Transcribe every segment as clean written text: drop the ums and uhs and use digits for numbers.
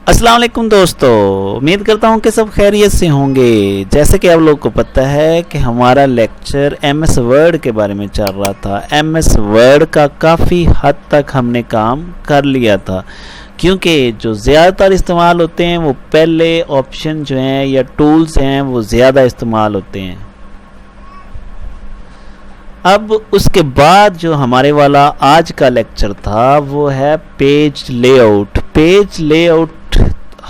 अस्सलाम वालेकुम दोस्तों, उम्मीद करता हूँ कि सब खैरियत से होंगे। जैसे कि आप लोगों को पता है कि हमारा लेक्चर एमएस वर्ड के बारे में चल रहा था। एमएस वर्ड का काफ़ी हद तक हमने काम कर लिया था, क्योंकि जो ज़्यादातर इस्तेमाल होते हैं वो पहले ऑप्शन जो हैं या टूल्स हैं वो ज़्यादा इस्तेमाल होते हैं। अब उसके बाद जो हमारे वाला आज का लेक्चर था वो है पेज लेआउट। पेज लेआउट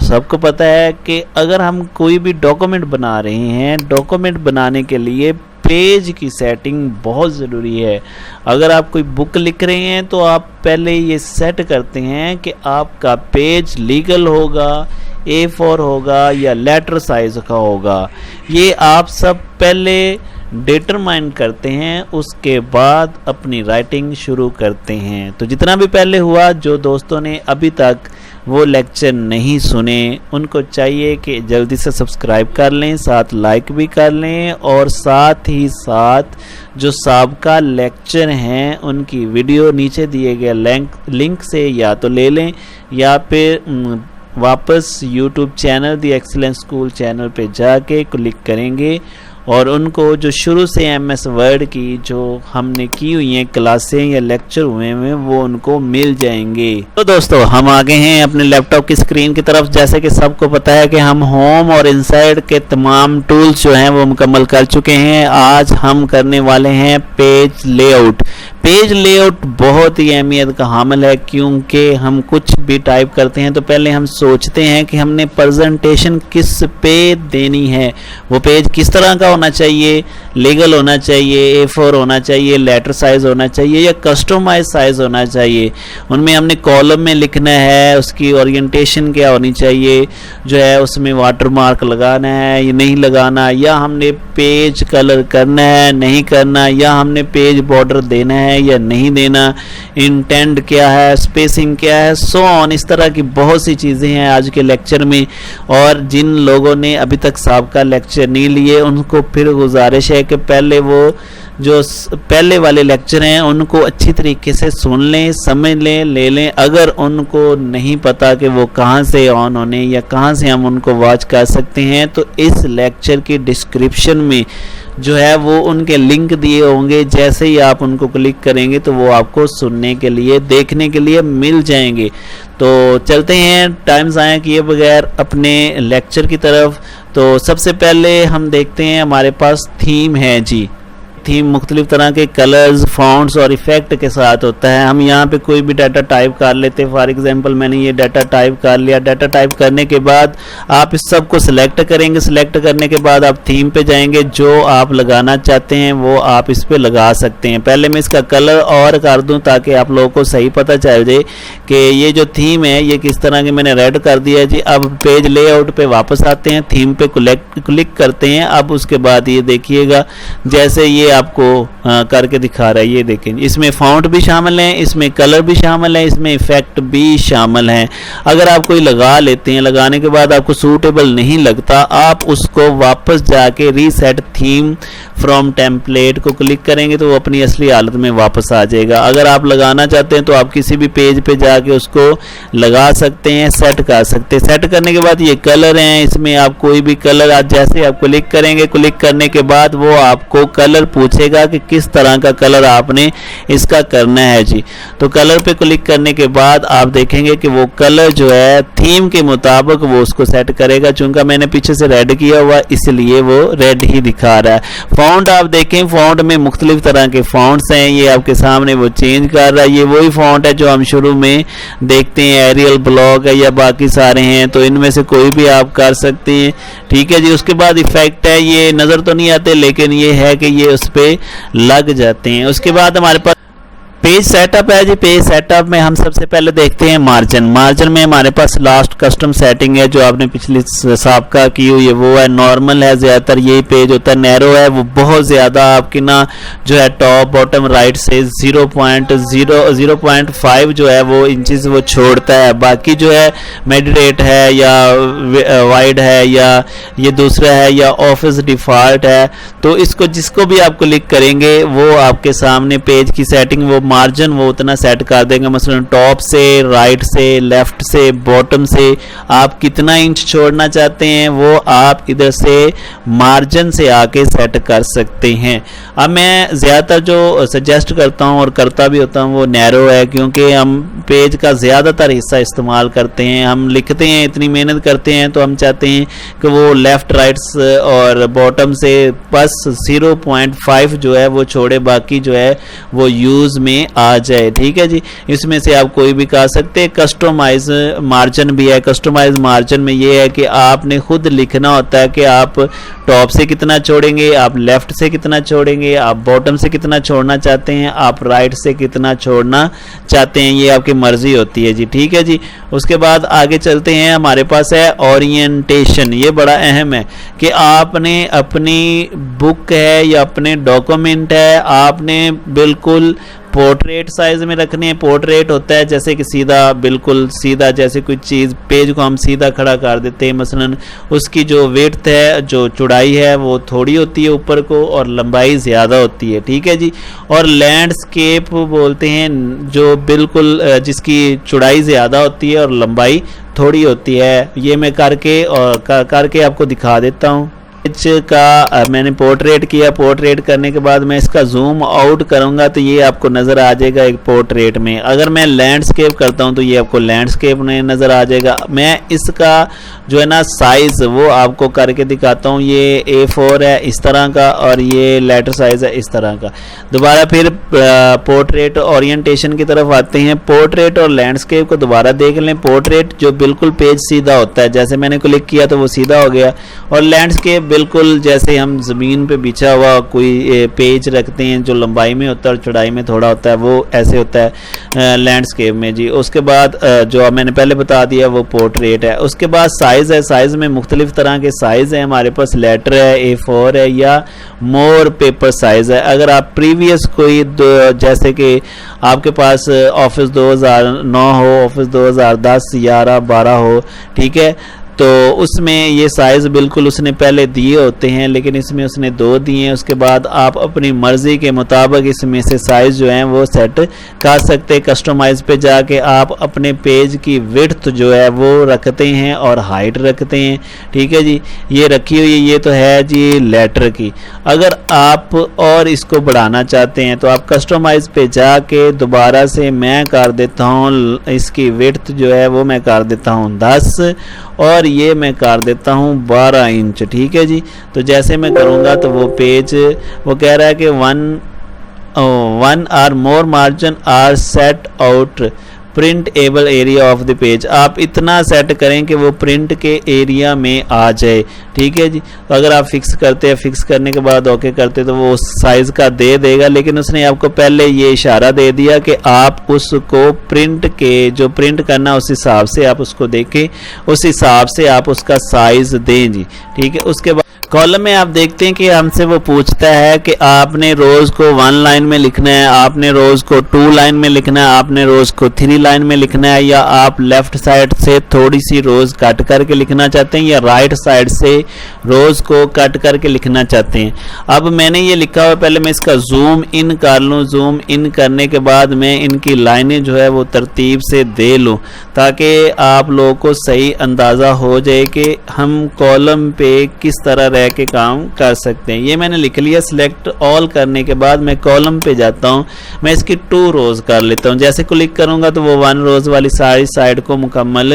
सबको पता है कि अगर हम कोई भी डॉक्यूमेंट बना रहे हैं, डॉक्यूमेंट बनाने के लिए पेज की सेटिंग बहुत ज़रूरी है। अगर आप कोई बुक लिख रहे हैं तो आप पहले ये सेट करते हैं कि आपका पेज लीगल होगा, A4 होगा या लेटर साइज का होगा। ये आप सब पहले डिटरमाइन करते हैं, उसके बाद अपनी राइटिंग शुरू करते हैं। तो जितना भी पहले हुआ, जो दोस्तों ने अभी तक वो लेक्चर नहीं सुने उनको चाहिए कि जल्दी से सब्सक्राइब कर लें, साथ लाइक भी कर लें, और साथ ही साथ जो साबका लेक्चर हैं उनकी वीडियो नीचे दिए गए लिंक से या तो ले लें या फिर वापस यूट्यूब चैनल दी एक्सीलेंस स्कूल चैनल पे जाके क्लिक करेंगे और उनको जो शुरू से एमएस वर्ड की जो हमने की हुई हैं क्लासें या लेक्चर हुए हैं वो उनको मिल जाएंगे। तो दोस्तों, हम आ गए हैं अपने लैपटॉप की स्क्रीन की तरफ। जैसे कि सबको पता है कि हम होम और इनसाइड के तमाम टूल्स जो हैं वो मुकम्मल कर चुके हैं। आज हम करने वाले हैं पेज लेआउट। पेज लेआउट बहुत ही अहमियत का हामिल है, क्योंकि हम कुछ भी टाइप करते हैं तो पहले हम सोचते हैं कि हमने प्रेजेंटेशन किस पे देनी है। वो पेज किस तरह का होना चाहिए, लीगल होना चाहिए, A4 होना चाहिए, लेटर साइज होना चाहिए या कस्टमाइज साइज होना चाहिए। उनमें हमने कॉलम में लिखना है, उसकी ओरिएंटेशन क्या होनी चाहिए, जो है उसमें वाटर मार्क लगाना है या नहीं लगाना, या हमने पेज कलर करना है नहीं करना, या हमने पेज बॉर्डर देना है या नहीं देना, इंटेंट क्या है, स्पेसिंग क्या है, सो ऑन। इस तरह की बहुत सी चीज़ें हैं आज के लेक्चर में। और जिन लोगों ने अभी तक साबका लेक्चर नहीं लिए उनको फिर गुजारिश है कि पहले वो जो पहले वाले लेक्चर हैं उनको अच्छी तरीके से सुन लें, समझ लें, ले लें। अगर उनको नहीं पता कि वो कहाँ से ऑन होने या कहाँ से हम उनको वॉच कर सकते हैं, तो इस लेक्चर की डिस्क्रिप्शन में जो है वो उनके लिंक दिए होंगे। जैसे ही आप उनको क्लिक करेंगे तो वो आपको सुनने के लिए, देखने के लिए मिल जाएंगे। तो चलते हैं टाइम ज़ाया किए बगैर अपने लेक्चर की तरफ। तो सबसे पहले हम देखते हैं हमारे पास थीम है जी। थीम मुख्तलिफ तरह के कलर्स, फॉन्ट्स और इफ़ेक्ट के साथ होता है। हम यहाँ पे कोई भी डाटा टाइप कर लेते हैं। फॉर एग्जांपल मैंने ये डाटा टाइप कर लिया। डाटा टाइप करने के बाद आप इस सब को सिलेक्ट करेंगे। सिलेक्ट करने के बाद आप थीम पे जाएंगे। जो आप लगाना चाहते हैं वो आप इस पे लगा सकते हैं। पहले मैं इसका कलर और कर दूं ताकि आप लोगों को सही पता चल जाए कि ये जो थीम है ये किस तरह की। मैंने रेड कर दिया जी। अब पेज लेआउट पे वापस आते हैं, थीम पे क्लिक करते हैं। अब उसके बाद ये देखिएगा जैसे ये आपको करके दिखा रहा है, ये देखें इसमें फॉन्ट भी शामिल है, इसमें कलर भी शामिल है, इसमें इफेक्ट भी शामिल है। अगर आप कोई लगा लेते हैं, लगाने के बाद आपको सूटेबल नहीं लगता, आप उसको वापस जाके रीसेट थीम फ्रॉम टेम्पलेट को क्लिक करेंगे तो वो अपनी असली हालत में वापस आ जाएगा। अगर आप लगाना चाहते हैं तो आप किसी भी पेज पे जाके उसको लगा सकते हैं, सेट कर सकते हैं। सेट करने के बाद ये कलर हैं, इसमें आप कोई भी कलर आज जैसे आप क्लिक करेंगे, क्लिक करने के बाद वो आपको कलर पूछेगा कि किस तरह का कलर आपने इसका करना है जी। तो कलर पे क्लिक करने के बाद आप देखेंगे कि वो कलर जो है थीम के मुताबिक वो उसको सेट करेगा। चूंकि मैंने पीछे से रेड किया हुआ इसलिए वो रेड ही दिखा रहा है। फॉन्ट आप देखें, फॉन्ट में मुख्तलिफ तरह के फॉन्ट्स हैं, ये आपके सामने वो चेंज कर रहा है। ये वही फॉन्ट है जो हम शुरू में देखते हैं, एरियल ब्लॉक है या बाकी सारे हैं, तो इनमें से कोई भी आप कर सकते हैं। ठीक है जी। उसके बाद इफेक्ट है, ये नज़र तो नहीं आते लेकिन ये है कि ये उस पे लग जाते हैं। उसके बाद हमारे पास पेज सेटअप है जी। पेज सेटअप में हम सबसे पहले देखते हैं मार्जिन। मार्जिन में हमारे पास लास्ट कस्टम सेटिंग है जो आपने पिछली साबका की हुई है, वो है नॉर्मल है। ज़्यादातर यही पेज होता है। नैरो है वो बहुत ज़्यादा आपकी ना जो है टॉप बॉटम राइट से 0.5 जो है वो इंचेस वो छोड़ता है। बाकी जो है मेडिरेट है या वाइड है या ये दूसरा है या ऑफिस डिफ़ॉल्ट है। तो इसको जिसको भी आप क्लिक करेंगे वो आपके सामने पेज की सेटिंग वो मार्जिन वो उतना सेट कर देंगे। मसलन टॉप से, राइट से, लेफ्ट से, बॉटम से आप कितना इंच छोड़ना चाहते हैं वो आप इधर से मार्जिन से आके सेट कर सकते हैं। अब मैं ज़्यादातर जो सजेस्ट करता हूँ और करता भी होता हूँ वो नैरो है, क्योंकि हम पेज का ज़्यादातर हिस्सा इस्तेमाल करते हैं, हम लिखते हैं, इतनी मेहनत करते हैं, तो हम चाहते हैं कि वो लेफ़्ट राइट और बॉटम से बस 0.5 जो है वो छोड़े, बाकी जो है वो यूज़ में आ जाए। ठीक है जी, इसमें से आप कोई भी कर सकते हैं। कस्टमाइज मार्जिन भी है। कस्टमाइज मार्जिन में ये है कि आपने खुद लिखना होता है कि आप टॉप से कितना छोड़ेंगे, आप लेफ्ट से कितना छोड़ेंगे, आप बॉटम से कितना छोड़ना चाहते हैं, आप राइट से कितना छोड़ना चाहते हैं, ये आपकी मर्जी होती है जी। ठीक है जी, उसके बाद आगे चलते हैं। हमारे पास है ओरिएंटेशन। ये बड़ा अहम है कि आपने अपनी बुक है या अपने डॉक्यूमेंट है, आपने बिल्कुल पोर्ट्रेट साइज में रखने हैं। पोर्ट्रेट होता है जैसे कि सीधा, बिल्कुल सीधा, जैसे कोई चीज़ पेज को हम सीधा खड़ा कर देते हैं। मसलन उसकी जो विड्थ है, जो चौड़ाई है वो थोड़ी होती है ऊपर को और लंबाई ज़्यादा होती है। ठीक है जी। और लैंडस्केप बोलते हैं जो बिल्कुल जिसकी चौड़ाई ज़्यादा होती है और लंबाई थोड़ी होती है। ये मैं करके आपको दिखा देता हूँ। का मैंने पोर्ट्रेट किया। पोर्ट्रेट करने के बाद मैं इसका जूम आउट करूंगा तो ये आपको नज़र आ जाएगा एक पोर्ट्रेट में। अगर मैं लैंडस्केप करता हूं तो ये आपको लैंडस्केप में नज़र आ जाएगा। मैं इसका जो है ना साइज़ वो आपको करके दिखाता हूं। ये A4 है इस तरह का और ये लेटर साइज़ है इस तरह का। दोबारा फिर पोर्ट्रेट ओरिएंटेशन की तरफ आते हैं। पोर्ट्रेट और लैंडस्केप को दोबारा देख लें। पोर्ट्रेट जो बिल्कुल पेज सीधा होता है, जैसे मैंने क्लिक किया तो वो सीधा हो गया, और लैंडस्केप बिल्कुल जैसे हम ज़मीन पे बिछा हुआ कोई पेज रखते हैं जो लंबाई में होता है और चौड़ाई में थोड़ा होता है, वो ऐसे होता है लैंडस्केप में जी। उसके बाद जो मैंने पहले बता दिया वो पोर्ट्रेट है। उसके बाद साइज़ है। साइज़ में मुख्तलिफ तरह के साइज़ हैं हमारे पास। लेटर है, A4 है या मोर पेपर साइज़ है। अगर आप प्रीवियस कोई जैसे कि आपके पास ऑफिस 2009 हो, ऑफिस 2010, 11, 12 हो, ठीक है, तो उसमें ये साइज़ बिल्कुल उसने पहले दिए होते हैं, लेकिन इसमें उसने 2 दिए हैं। उसके बाद आप अपनी मर्ज़ी के मुताबिक इसमें से साइज़ जो है वो सेट कर सकते हैं। कस्टमाइज़ पे जाके आप अपने पेज की विड्थ जो है वो रखते हैं और हाइट रखते हैं। ठीक है जी, ये रखी हुई है। ये तो है जी लेटर की। अगर आप और इसको बढ़ाना चाहते हैं तो आप कस्टमाइज़ पे जाके दोबारा से मैं कर देता हूँ, इसकी विड्थ जो है वो मैं कर देता हूँ 10 और ये मैं कर देता हूँ 12 इंच। ठीक है जी, तो जैसे मैं करूँगा तो वो पेज वो कह रहा है कि one or more margin are set out printable area of the page. आप इतना सेट करें कि वो प्रिंट के एरिया में आ जाए। ठीक है जी, तो अगर आप फिक्स करते हैं, फिक्स करने के बाद ओके करते तो वो उस साइज़ का दे देगा, लेकिन उसने आपको पहले ये इशारा दे दिया कि आप उसको प्रिंट के जो प्रिंट करना उस हिसाब से आप उसको देखें, उस हिसाब से आप उसका साइज़ दें जी। ठीक है, उसके बाद कॉलम में आप देखते हैं कि हमसे वो पूछता है कि आपने रोज़ को 1 लाइन में लिखना है, आपने रोज़ को 2 लाइन में लिखना है, आपने रोज़ को 3 लाइन में लिखना है, या आप लेफ़्ट साइड से थोड़ी सी रोज़ कट करके लिखना चाहते हैं, या राइट साइड से रोज़ को कट करके लिखना चाहते हैं। अब मैंने ये लिखा हुआ, पहले मैं इसका जूम इन कर लूँ। जूम इन करने के बाद मैं इनकी लाइनें जो है वो तरतीब से दे लूँ ताकि आप लोगों को सही अंदाज़ा हो जाए कि हम कॉलम पे किस तरह के काम कर सकते हैं। ये मैंने लिख लिया। सिलेक्ट ऑल करने के बाद मैं कॉलम पे जाता हूँ, मैं इसकी 2 रोज़ कर लेता हूँ। जैसे क्लिक करूँगा तो वो 1 रोज़ वाली सारी साइड को मुकम्मल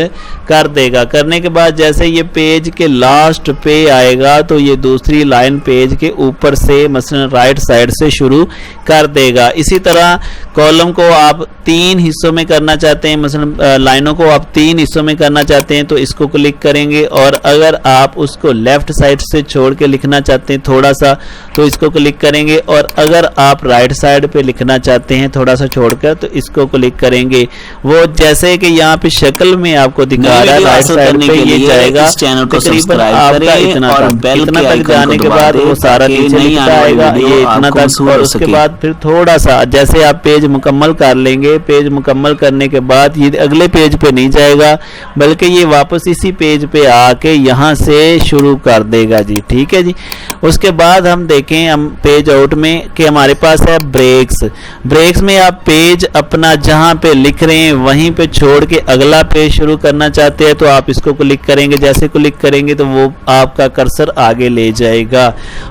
कर देगा। करने के बाद जैसे ये पेज के लास्ट पे आएगा तो ये दूसरी लाइन पेज के ऊपर से मसलन राइट साइड से शुरू कर देगा। इसी तरह कॉलम को आप 3 हिस्सों में करना चाहते हैं, मसलन लाइनों को आप 3 हिस्सों में करना चाहते हैं तो इसको क्लिक करेंगे, और अगर आप उसको लेफ्ट साइड से छोड़ के लिखना चाहते हैं थोड़ा सा तो इसको क्लिक करेंगे, और अगर आप राइट साइड पे लिखना चाहते हैं थोड़ा सा छोड़कर तो इसको क्लिक करेंगे। वो जैसे कि यहाँ पे शक्ल में आपको दिखा रहा है राइट साइड पे ये जाएगा। इस चैनल को तकरीबन सब्सक्राइब आपका करें इतना और तक, बेल इतना के तक आइकन जाने को के दबा बाद दें वो सारा ताकि नीचे नई लिखा आने वाली आएगा वीडियो ये इतना आपको तक, वसूल और हो उसके सके। बाद फिर थोड़ा सा जैसे आप पेज मुकम्मल कर लेंगे, पेज मुकम्मल करने के बाद ये अगले पेज पे नहीं जाएगा बल्कि ये वापस इसी पेज पे आके यहाँ से शुरू कर देगा जी। ठीक है जी। उसके बाद हम देखें हम पेज आउट में कि हमारे पास है ब्रेक्स। ब्रेक्स में आप पेज अपना जहां पे लिख रहे हैं वहीं पे छोड़ के अगला पेज शुरू करना चाहते हैं तो आप इसको क्लिक करेंगे, जैसे क्लिक करेंगे तो वो आपका कर्सर आगे ले जाएगा।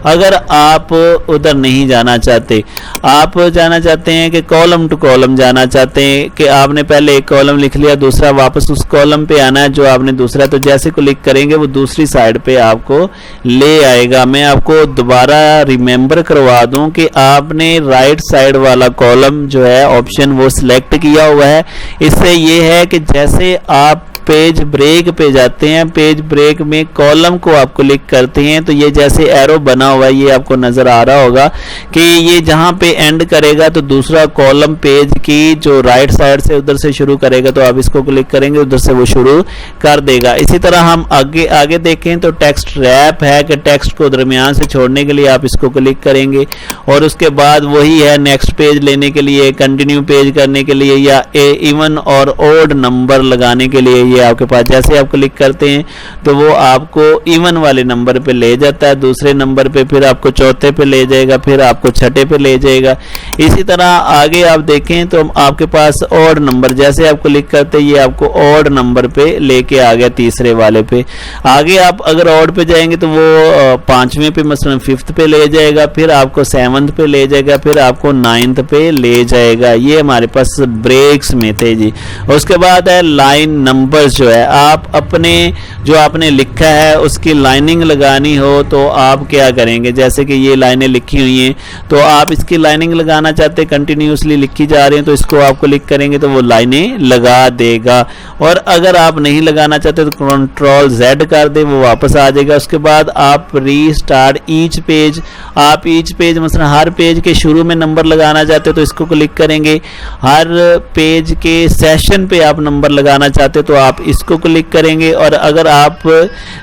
अगर आप उधर नहीं जाना चाहते, आप जाना चाहते हैं कि कॉलम टू कॉलम जाना चाहते हैं कि आपने पहले एक कॉलम लिख लिया, दूसरा वापस उस कॉलम पे आना है जो आपने दूसरा, तो जैसे क्लिक करेंगे वो दूसरी साइड पे आपको ले आएगा। मैं आपको दोबारा रिमेंबर करवा दूं कि आपने राइट साइड वाला कॉलम जो है ऑप्शन वो सिलेक्ट किया हुआ है। इससे ये है कि जैसे आप पेज ब्रेक पे जाते हैं, पेज ब्रेक में कॉलम को आप क्लिक करते हैं तो ये जैसे एरो बना हुआ है ये आपको नजर आ रहा होगा कि ये जहां पे एंड करेगा तो दूसरा कॉलम पेज की जो राइट साइड से उधर से शुरू करेगा तो आप इसको क्लिक करेंगे उधर से वो शुरू कर देगा। इसी तरह हम आगे देखें तो टेक्स्ट रैप है कि टेक्स्ट को दरमियान से छोड़ने के लिए आप इसको क्लिक करेंगे और उसके बाद वही है नेक्स्ट पेज लेने के लिए, कंटिन्यू पेज करने के लिए या इवन और ओड नंबर लगाने के लिए आपके पास जैसे आप क्लिक करते हैं तो वो आपको इवन वाले नंबर पे ले जाता है, दूसरे नंबर पे फिर आपको चौथे पे ले जाएगा, फिर आपको छठे पे ले जाएगा। इसी तरह आगे आप देखें तो आपके पास ऑड नंबर, जैसे आप क्लिक करते हैं ये आपको ऑड नंबर पे लेके आ गया तीसरे वाले पे। आगे आप अगर ऑड पे जाएंगे तो वो पांचवें पे मसलन फिफ्थ पे ले जाएगा, फिर आपको सेवंथ पे ले जाएगा, फिर आपको नाइन्थ पे ले जाएगा। ये हमारे पास ब्रेक्स में थे जी। उसके बाद है लाइन नंबर जो है, आप अपने जो आपने लिखा है उसकी लाइनिंग लगानी हो तो आप क्या करेंगे, जैसे कि ये लाइनें लिखी हुई हैं तो आप इसकी लाइनिंग लगाना चाहते हैं, कंटिन्यूसली लिखी जा रही हैं तो इसको आप क्लिक करेंगे तो वो लाइनें लगा देगा। और अगर आप नहीं लगाना चाहते तो कंट्रोल Z कर दे, वो वापस आ जाएगा। उसके बाद आप रीस्टार्ट ईच पेज, आप ईच पेज मसलन हर पेज के शुरू में नंबर लगाना चाहते हो तो इसको क्लिक करेंगे। हर पेज के सेशन पे आप नंबर लगाना चाहते हो तो आप इसको क्लिक करेंगे। और अगर आप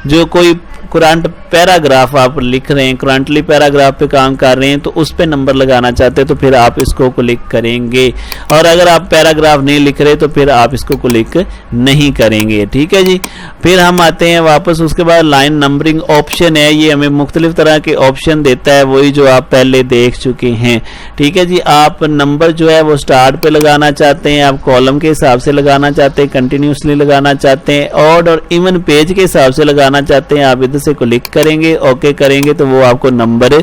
जो कोई करंट पैराग्राफ आप लिख रहे हैं, करंटली पैराग्राफ पे काम कर रहे हैं तो उस पे नंबर लगाना चाहते हैं तो फिर आप इसको क्लिक करेंगे। और अगर आप पैराग्राफ नहीं लिख रहे तो फिर आप इसको क्लिक नहीं करेंगे, ठीक है जी। फिर हम आते हैं वापस, उसके बाद लाइन नंबरिंग ऑप्शन है, ये हमें मुख्तलिफ तरह के ऑप्शन देता है, वही जो आप पहले देख चुके हैं, ठीक है जी। आप नंबर जो है वो स्टार्ट पे लगाना चाहते हैं, आप कॉलम के हिसाब से लगाना चाहते हैं, कंटिन्यूसली लगाना चाहते हैं, ऑड और इवन पेज के हिसाब से लगाना चाहते हैं, आप इधर से क्लिक करेंगे, ओके करेंगे तो वो आपको नंबर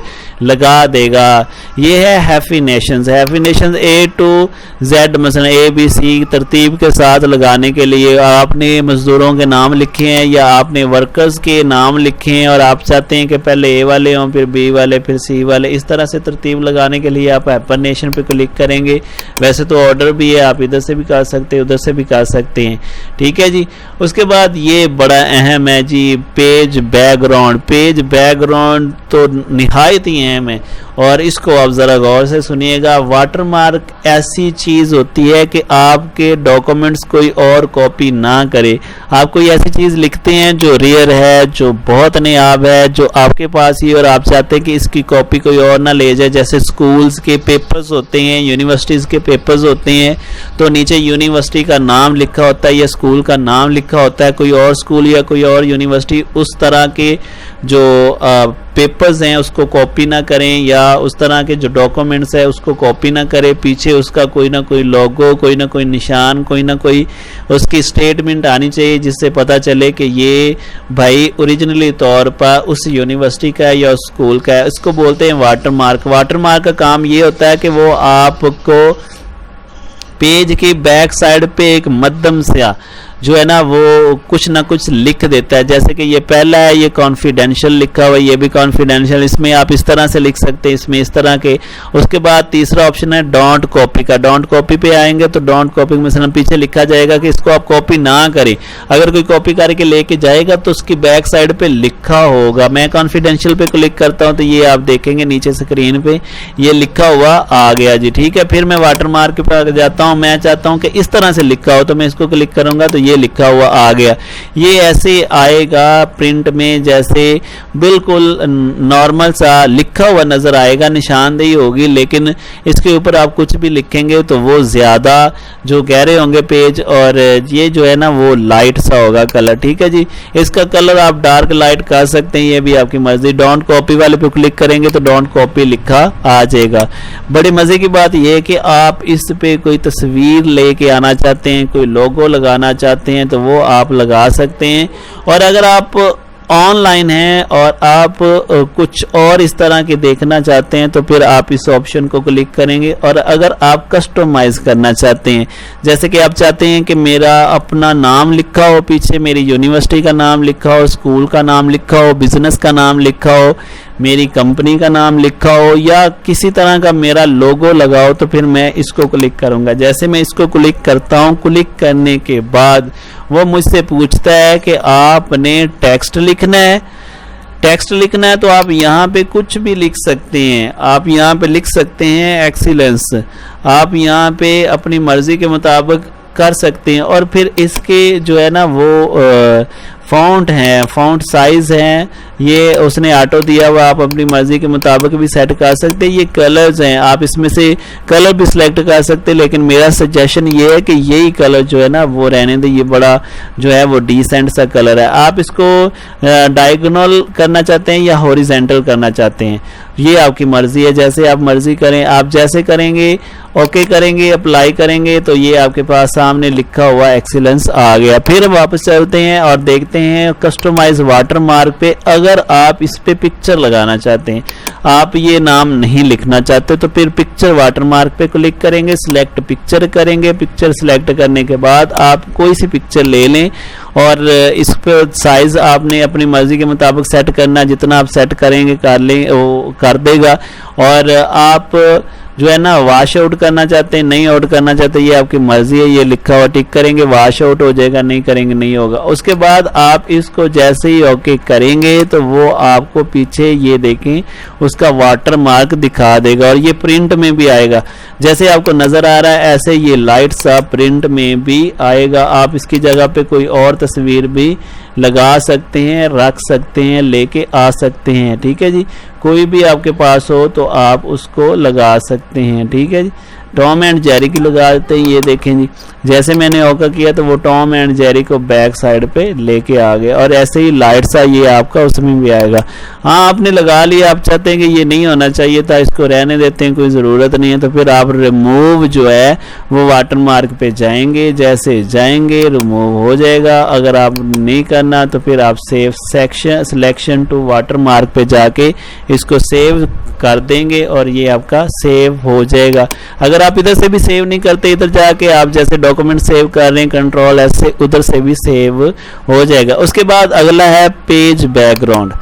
लगा देगा। ये है हैफिनेशंस। हैफिनेशंस A to Z मसलन ABC तरतीब के साथ लगाने के लिए आपने मजदूरों के नाम लिखे हैं या आपने वर्कर्स के नाम लिखे हैं और आप चाहते हैं कि पहले A वाले हों, फिर B वाले, फिर C वाले, इस तरह से तरतीब लगाने के लिए आप हैफिनेशन पे क्लिक करेंगे। वैसे तो ऑर्डर भी है, आप इधर से भी कर सकते हैं, उधर से भी कर सकते हैं, ठीक है जी। उसके बाद ये बड़ा अहम है जी, पेज बैकग्राउंड। पेज बैकग्राउंड तो निहायत ही अहम है और इसको आप ज़रा गौर से सुनिएगा। वाटरमार्क ऐसी चीज़ होती है कि आपके डॉक्यूमेंट्स कोई और कॉपी ना करे। आप कोई ऐसी चीज़ लिखते हैं जो रेयर है, जो बहुत नायाब है, जो आपके पास ही और आप चाहते हैं कि इसकी कॉपी कोई और ना ले जाए, जैसे स्कूल्स के पेपर्स होते हैं, यूनिवर्सिटीज़ के पेपर्स होते हैं तो नीचे यूनिवर्सिटी का नाम लिखा होता है या स्कूल का नाम लिखा होता है, कोई और स्कूल या कोई और यूनिवर्सिटी, उस तरह के जो पेपर्स हैं उसको कॉपी ना करें या उस तरह के जो डॉक्यूमेंट्स है उसको कॉपी ना करें। पीछे उसका कोई ना कोई लोगो, कोई ना कोई निशान, कोई ना कोई उसकी स्टेटमेंट आनी चाहिए जिससे पता चले कि ये भाई ओरिजिनली तौर पर उस यूनिवर्सिटी का है या उस स्कूल का है। इसको बोलते हैं वाटरमार्क। वाटरमार्क का काम ये होता है कि वो आपको पेज की बैक साइड पे एक मध्यम से जो है ना वो कुछ ना कुछ लिख देता है, जैसे कि ये पहला है, ये कॉन्फिडेंशियल लिखा हुआ है, ये भी कॉन्फिडेंशियल, इसमें आप इस तरह से लिख सकते हैं, इसमें इस तरह के। उसके बाद तीसरा ऑप्शन है डोंट कॉपी का। डोंट कॉपी पे आएंगे तो डोंट कॉपी में मसलन पीछे लिखा जाएगा कि इसको आप कॉपी ना करें। अगर कोई कॉपी करके लेके जाएगा तो उसकी बैक साइड पे लिखा होगा। मैं कॉन्फिडेंशियल पे क्लिक करता हूँ तो ये आप देखेंगे नीचे स्क्रीन पे ये लिखा हुआ आ गया जी, ठीक है। फिर मैं वाटरमार्क पे जाता हूँ, मैं चाहता हूँ कि इस तरह से लिखा हो तो मैं इसको क्लिक करूंगा तो ये लिखा हुआ आ गया। ये ऐसे आएगा प्रिंट में, जैसे बिल्कुल नॉर्मल सा लिखा हुआ नज़र आएगा, निशानदेही होगी, लेकिन इसके ऊपर आप कुछ भी लिखेंगे तो वो ज़्यादा जो गहरे होंगे पेज, और ये जो है ना वो लाइट सा होगा कलर। ठीक है जी, इसका कलर आप डार्क लाइट कर सकते हैं, ये भी आपकी मर्जी। डोंट कॉपी वाले पे क्लिक करेंगे तो डोंट कॉपी लिखा आ जाएगा। बड़ी मज़े की बात यह है कि आप इस पे कोई तस्वीर लेके आना चाहते हैं, कोई लोगो लगाना चाहते हैं तो वो आप लगा सकते हैं। और अगर आप ऑनलाइन हैं और आप कुछ और इस तरह के देखना चाहते हैं तो फिर आप इस ऑप्शन को क्लिक करेंगे। और अगर आप कस्टमाइज करना चाहते हैं, जैसे कि आप चाहते हैं कि मेरा अपना नाम लिखा हो, पीछे मेरी यूनिवर्सिटी का नाम लिखा हो, स्कूल का नाम लिखा हो, बिजनेस का नाम लिखा हो, मेरी कंपनी का नाम लिखा हो, या किसी तरह का मेरा लोगो लगाओ, तो फिर मैं इसको क्लिक करूंगा। जैसे मैं इसको क्लिक करता हूं, क्लिक करने के बाद वो मुझसे पूछता है कि आपने टेक्स्ट लिखना है। टेक्स्ट लिखना है तो आप यहाँ पे कुछ भी लिख सकते हैं। आप यहाँ पे लिख सकते हैं एक्सीलेंस, आप यहाँ पे अपनी मर्जी के मुताबिक कर सकते हैं। और फिर इसके जो है ना वो फ़ॉन्ट हैं, फ़ॉन्ट साइज़ हैं, ये उसने ऑटो दिया हुआ, आप अपनी मर्ज़ी के मुताबिक भी सेट कर सकते हैं। ये कलर्स हैं, आप इसमें से कलर भी सिलेक्ट कर सकते हैं, लेकिन मेरा सजेशन ये है कि यही कलर जो है ना वो रहने दे। ये बड़ा जो है वो डिसेंट सा कलर है। आप इसको डायगोनल करना चाहते हैं या हॉरिजेंटल करना चाहते हैं, ये आपकी मर्ज़ी है, जैसे आप मर्ज़ी करें। आप जैसे करेंगे, ओके करेंगे, अप्लाई करेंगे तो ये आपके पास सामने लिखा हुआ एक्सीलेंस आ गया। फिर वापस चलते हैं और देखते हैं कस्टमाइज वाटर मार्क पे। अगर आप इस पे पिक्चर लगाना चाहते हैं, आप ये नाम नहीं लिखना चाहते, तो फिर पिक्चर वाटर मार्क पे क्लिक करेंगे, सिलेक्ट पिक्चर करेंगे। पिक्चर सिलेक्ट करने के बाद आप कोई सी पिक्चर ले लें और इस पर साइज आपने अपनी मर्जी के मुताबिक सेट करना, जितना आप सेट करेंगे कर लें वो कर देगा। और आप जो है ना वॉश आउट करना चाहते हैं, नहीं आउट करना चाहते, ये आपकी मर्जी है। ये लिखा हुआ टिक करेंगे, वॉश आउट हो जाएगा, नहीं करेंगे नहीं होगा। उसके बाद आप इसको जैसे ही ओके करेंगे तो वो आपको पीछे ये देखें उसका वाटर मार्क दिखा देगा, और ये प्रिंट में भी आएगा। जैसे आपको नज़र आ रहा है ऐसे ये लाइट सा प्रिंट में भी आएगा। आप इसकी जगह पे कोई और तस्वीर भी लगा सकते हैं, रख सकते हैं, लेके आ सकते हैं। ठीक है जी, कोई भी आपके पास हो तो आप उसको लगा सकते हैं। ठीक है जी, टॉम एंड जेरी की लगा देते हैं। ये देखें जी, जैसे मैंने ओके किया तो वो टॉम एंड जेरी को बैक साइड पे लेके आ गए, और ऐसे ही लाइट सा ये आपका उसमें भी आएगा। हाँ, आपने लगा लिया, आप चाहते हैं कि ये नहीं होना चाहिए था, इसको रहने देते हैं, कोई ज़रूरत नहीं है, तो फिर आप रिमूव जो है वो वाटर मार्क पे जाएंगे, जैसे जाएंगे रिमूव हो जाएगा। अगर आप नहीं करना तो फिर आप save section selection to watermark पे जाके इसको सेव कर देंगे और ये आपका सेव हो जाएगा। अगर आप इधर से भी सेव नहीं करते, इधर जाके आप जैसे डॉक्यूमेंट सेव कर रहे हैं कंट्रोल एस से, उधर से भी सेव हो जाएगा। उसके बाद अगला है पेज बैकग्राउंड।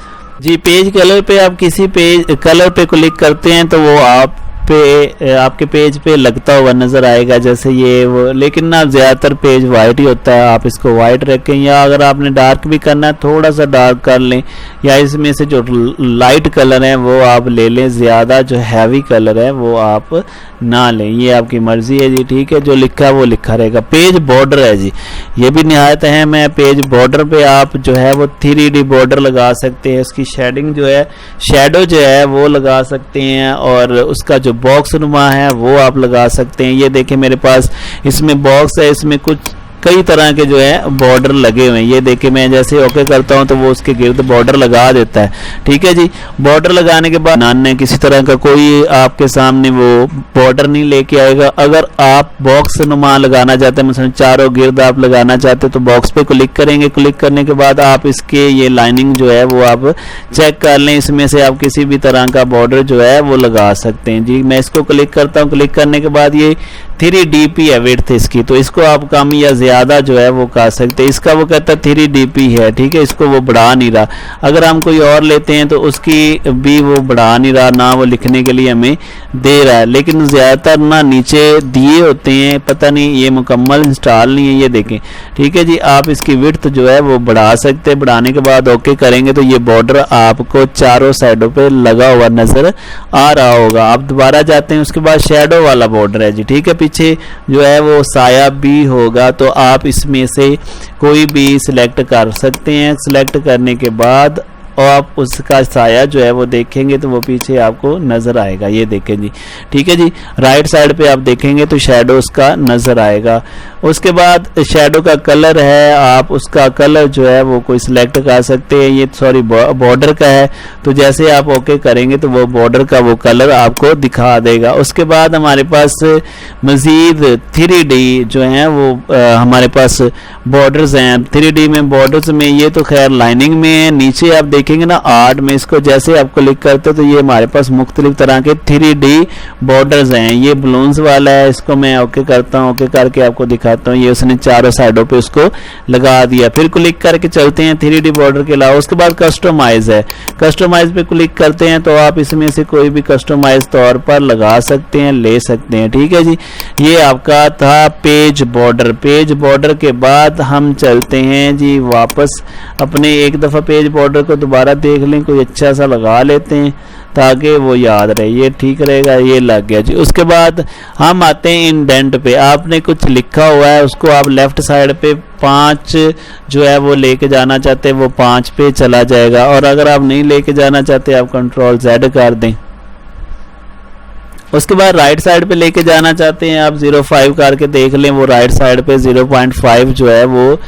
जी, पेज कलर पे आप किसी पेज कलर पे क्लिक करते हैं तो वो आप पे आपके पेज पे लगता हुआ नज़र आएगा, जैसे ये वो। लेकिन ना ज़्यादातर पेज वाइट ही होता है, आप इसको वाइट रखें, या अगर आपने डार्क भी करना है थोड़ा सा डार्क कर लें, या इसमें से जो लाइट कलर है वो आप ले लें, ज़्यादा जो हैवी कलर है वो आप ना लें, ये आपकी मर्ज़ी है जी। ठीक है, जो लिखा है वो लिखा रहेगा। पेज बॉर्डर है जी, ये भी निहायत अहम है। पेज बॉर्डर पे आप जो है वो 3D बॉर्डर लगा सकते हैं, उसकी शेडिंग जो है शेडो जो है वो लगा सकते हैं, और उसका जो बॉक्स नुमा है वो आप लगा सकते हैं। ये देखें मेरे पास इसमें बॉक्स है, इसमें कुछ कई तरह के जो है बॉर्डर लगे हुए हैं। ये देखिए मैं जैसे ओके करता हूं तो वो उसके गिर्द बॉर्डर लगा देता है। ठीक है जी, बॉर्डर लगाने के बाद नाने किसी तरह का कोई आपके सामने वो बॉर्डर नहीं लेके आएगा। अगर आप बॉक्स नुमा लगाना चाहते हैं, मतलब चारों गिर्द आप लगाना चाहते हैं, तो बॉक्स पे क्लिक करेंगे। क्लिक करने के बाद आप इसके ये लाइनिंग जो है वो आप चेक कर लें, इसमें से आप किसी भी तरह का बॉर्डर जो है वो लगा सकते हैं। जी, मैं इसको क्लिक करता हूँ। क्लिक करने के बाद ये 3dp है विड्थ इसकी, तो इसको आप कम या ज़्यादा जो है वो कर सकते हैं। इसका वो कहता है 3dp है, ठीक है, इसको वो बढ़ा नहीं रहा। अगर हम कोई और लेते हैं तो उसकी भी वो बढ़ा नहीं रहा, ना वो लिखने के लिए हमें दे रहा है। लेकिन ज़्यादातर ना नीचे दिए होते हैं, पता नहीं ये मुकम्मल इंस्टॉल नहीं है। ये देखें, ठीक है जी, आप इसकी विड्थ जो है वो बढ़ा सकते हैं। बढ़ाने के बाद ओके करेंगे तो ये बॉर्डर आपको चारों साइडों पे लगा हुआ नज़र आ रहा होगा। आप दोबारा जाते हैं, उसके बाद शेडो वाला बॉर्डर है जी, ठीक है, पीछे जो है वो साया भी होगा, तो आप इसमें से कोई भी सिलेक्ट कर सकते हैं। सिलेक्ट करने के बाद और आप उसका साया जो है वो देखेंगे तो वो पीछे आपको नज़र आएगा, ये देखें जी, ठीक है जी। राइट साइड पे आप देखेंगे तो शैडो उसका नज़र आएगा। उसके बाद शैडो का कलर है, आप उसका कलर जो है वो कोई सिलेक्ट कर सकते हैं। ये सॉरी बॉर्डर का है, तो जैसे आप ओके करेंगे तो वो बॉर्डर का वो कलर आपको दिखा देगा। उसके बाद हमारे पास मज़ीद 3D जो है वो हमारे पास बॉर्डर्स हैं। 3D में बॉर्डर्स में ये तो खैर लाइनिंग में है, नीचे आप देखेंगे ना आर्ट में, इसको जैसे आप क्लिक करते हो तो ये हमारे पास मुख्तलिफ तरह के 3D बॉर्डर्स हैं। ये बलून्स वाला है, इसको मैं ओके करता हूँ, ओके करके आपको दिखाता हूँ। ये उसने चारों साइडों पे उसको लगा दिया। फिर क्लिक करके चलते हैं 3D बॉर्डर के अलावा। उसके बाद कस्टमाइज है, कस्टमाइज पे क्लिक करते हैं तो आप इसमें से कोई भी कस्टमाइज तौर पर लगा सकते हैं, ले सकते हैं, ठीक है जी। ये आपका था पेज बॉर्डर। पेज बॉर्डर के बाद हम चलते हैं जी वापस अपने, एक दफ़ा पेज बॉर्डर को दोबारा देख लें, कोई अच्छा सा लगा लेते हैं ताकि वो याद रहे, ये ठीक रहेगा। ये लग गया जी। उसके बाद हम आते हैं इंडेंट पे। आपने कुछ लिखा हुआ है, उसको आप लेफ्ट साइड पे 5 जो है वो लेके जाना चाहते हैं, वो 5 पे चला जाएगा। और अगर आप नहीं लेके जाना चाहते आप कंट्रोल Z कर दें। उसके बाद राइट साइड पे लेके जाना चाहते हैं आप 0.5 करके देख लें, वो राइट साइड पे 0.5 जो है वो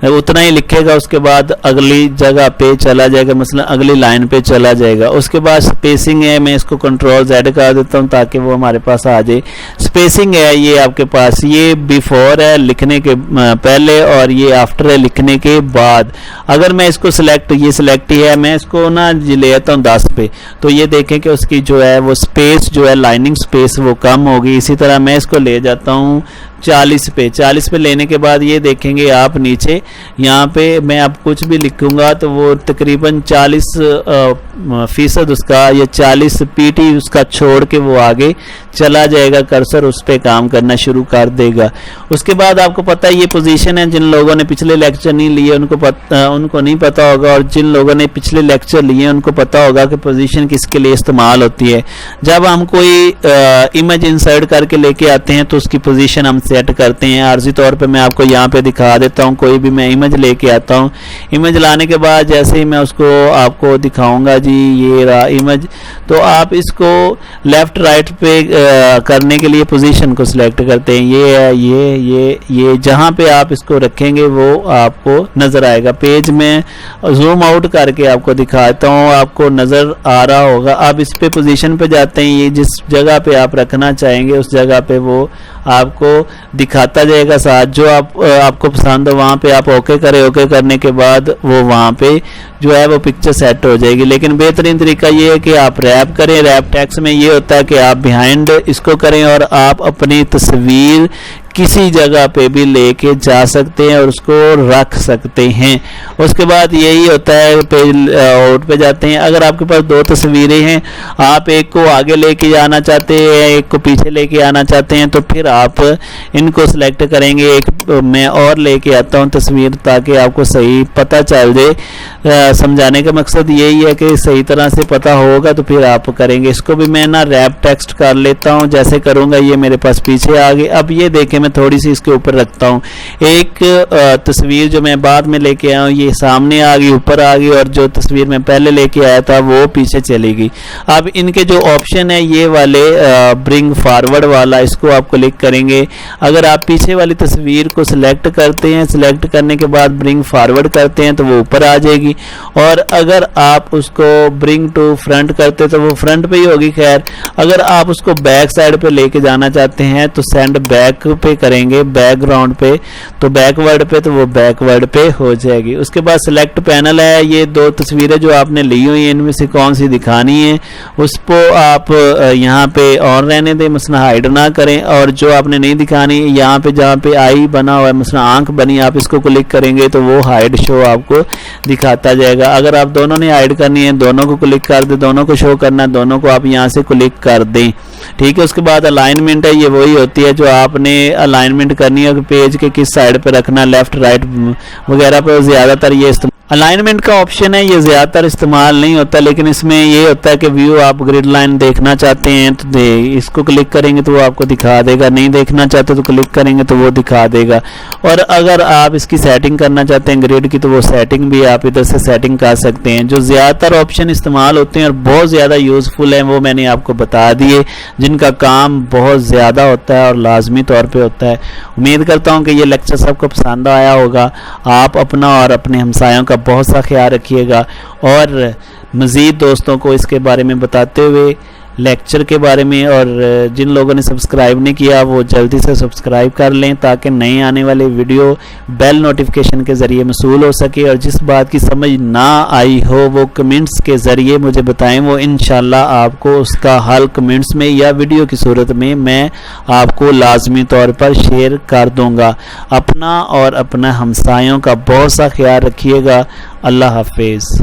उतना ही लिखेगा। उसके बाद अगली जगह पे चला जाएगा, मसलन अगली लाइन पे चला जाएगा। उसके बाद स्पेसिंग है, मैं इसको कंट्रोल Z कर देता हूँ ताकि वो हमारे पास आ जाए। स्पेसिंग है ये आपके पास, ये बिफोर है लिखने के पहले और ये आफ्टर है लिखने के बाद। अगर मैं इसको सिलेक्ट, ये सिलेक्ट ही है, मैं इसको ना ले आता हूँ 10 पे, तो ये देखें कि उसकी जो है वो स्पेस जो है लाइनिंग स्पेस वो कम होगी। इसी तरह मैं इसको ले जाता हूँ 40 पे। 40 पे लेने के बाद ये देखेंगे आप नीचे यहाँ पे मैं अब कुछ भी लिखूंगा तो वो तकरीबन 40% उसका या 40 PT उसका छोड़ के वो आगे चला जाएगा, कर्सर उस पर काम करना शुरू कर देगा। उसके बाद आपको पता है ये पोजीशन है, जिन लोगों ने पिछले लेक्चर नहीं लिए उनको नहीं पता होगा, और जिन लोगों ने पिछले लेक्चर लिए उनको पता होगा कि पोजीशन किसके लिए इस्तेमाल होती है। जब हम कोई इमेज इंसर्ट करके लेके आते हैं तो उसकी पोजीशन हम सेट करते हैं। आर्जी तौर पे मैं आपको यहाँ पे दिखा देता हूँ। कोई भी मैं इमेज लेके आता हूँ, इमेज लाने के बाद जैसे ही मैं उसको आपको दिखाऊंगा जी, ये रहा इमेज, तो आप इसको लेफ्ट राइट पे करने के लिए पोजीशन को सिलेक्ट करते हैं। ये है, ये जहाँ पे आप इसको रखेंगे वो आपको नजर आएगा। पेज में जूम आउट करके आपको दिखाता हूँ, आपको नजर आ रहा होगा। आप इस पे पोजीशन पे जाते हैं, ये जिस जगह पे आप रखना चाहेंगे उस जगह पे वो आपको दिखाता जाएगा साथ। जो आपको पसंद हो वहाँ पे आप ओके करें। ओके करने के बाद वो वहाँ पे जो है वो पिक्चर सेट हो जाएगी। लेकिन बेहतरीन तरीका ये है कि आप रैप करें। रैप टेक्स्ट में ये होता है कि आप बिहाइंड इसको करें और आप अपनी तस्वीर किसी जगह पे भी लेके जा सकते हैं और उसको रख सकते हैं। उसके बाद यही होता है, पेज आउट पे जाते हैं। अगर आपके पास 2 तस्वीरें हैं, आप एक को आगे लेके जाना चाहते हैं, एक को पीछे लेके आना चाहते हैं, तो फिर आप इनको सिलेक्ट करेंगे। एक मैं और लेके आता हूँ तस्वीर ताकि आपको सही पता चल जाए। समझाने का मकसद यही है कि सही तरह से पता होगा तो फिर आप करेंगे। इसको भी मैं ना रैप टेक्स्ट कर लेता हूँ, जैसे करूँगा ये मेरे पास पीछे आ गई। अब ये देखें मैं थोड़ी सी इसके ऊपर रखता हूँ। एक तस्वीर जो मैं बाद में लेके आया हूँ ये सामने आ गई, ऊपर आ गई, और जो तस्वीर मैं पहले लेके आया था वो पीछे चली गई। अब इनके जो ऑप्शन है ये वाले ब्रिंग फॉरवर्ड वाला, इसको आप क्लिक करेंगे। अगर आप पीछे वाली तस्वीर को सिलेक्ट करते हैं, सिलेक्ट करने के बाद ब्रिंग फॉरवर्ड करते हैं तो वो ऊपर आ जाएगी, और अगर आप उसको ब्रिंग टू फ्रंट करते तो वो फ्रंट पे ही होगी। खैर अगर आप उसको बैक साइड पे लेके जाना चाहते हैं तो सेंड बैक पे करेंगे, बैकग्राउंड पे, तो बैकवर्ड पे, तो वो बैकवर्ड पे हो जाएगी। उसके बाद सिलेक्ट पैनल है, ये 2 तस्वीरें जो आपने ली हुई हैं इनमें से कौन सी दिखानी है उसको आप यहाँ पे और रहने दें, मसला हाइड ना करें। और जो आपने नहीं दिखानी यहाँ पे जहाँ पे आई बना हुआ है, मसला आंख बनी, आप इसको क्लिक करेंगे तो वो हाइड शो आपको दिखाता जाएगा। अगर आप दोनों ने हाइड करनी है दोनों को क्लिक कर दें, दोनों को शो करना है दोनों को आप यहाँ से क्लिक कर दें, ठीक है। उसके बाद अलाइनमेंट है, ये वही होती है जो आपने अलाइनमेंट करनी है, पेज के किस साइड पे रखना, लेफ्ट राइट वगैरह पे ज़्यादातर ये अलाइनमेंट का ऑप्शन है, ये ज़्यादातर इस्तेमाल नहीं होता, लेकिन इसमें ये होता है कि व्यू आप ग्रिड लाइन देखना चाहते हैं तो इसको क्लिक करेंगे तो वो आपको दिखा देगा, नहीं देखना चाहते तो क्लिक करेंगे तो वो दिखा देगा। और अगर आप इसकी सेटिंग करना चाहते हैं ग्रिड की तो वो सेटिंग भी आप इधर से सेटिंग कर सकते हैं। जो ज़्यादातर ऑप्शन इस्तेमाल होते हैं और बहुत ज़्यादा यूज़फुल हैं वो मैंने आपको बता दिए, जिनका काम बहुत ज़्यादा होता है और लाजमी तौर पर होता है। उम्मीद करता हूँ कि ये लेक्चर सबको पसंद आया होगा। आप अपना और अपने हमसायों का बहुत सा ख्याल रखिएगा और मज़ीद दोस्तों को इसके बारे में बताते हुए लेक्चर के बारे में, और जिन लोगों ने सब्सक्राइब नहीं किया वो जल्दी से सब्सक्राइब कर लें ताकि नए आने वाले वीडियो बेल नोटिफिकेशन के ज़रिए मसूल हो सके। और जिस बात की समझ ना आई हो वो कमेंट्स के ज़रिए मुझे बताएं, वो इंशाल्लाह आपको उसका हल कमेंट्स में या वीडियो की सूरत में मैं आपको लाजमी तौर पर शेयर कर दूँगा। अपना और अपना हमसायों का बहुत सा ख्याल रखिएगा। अल्लाह हाफिज़।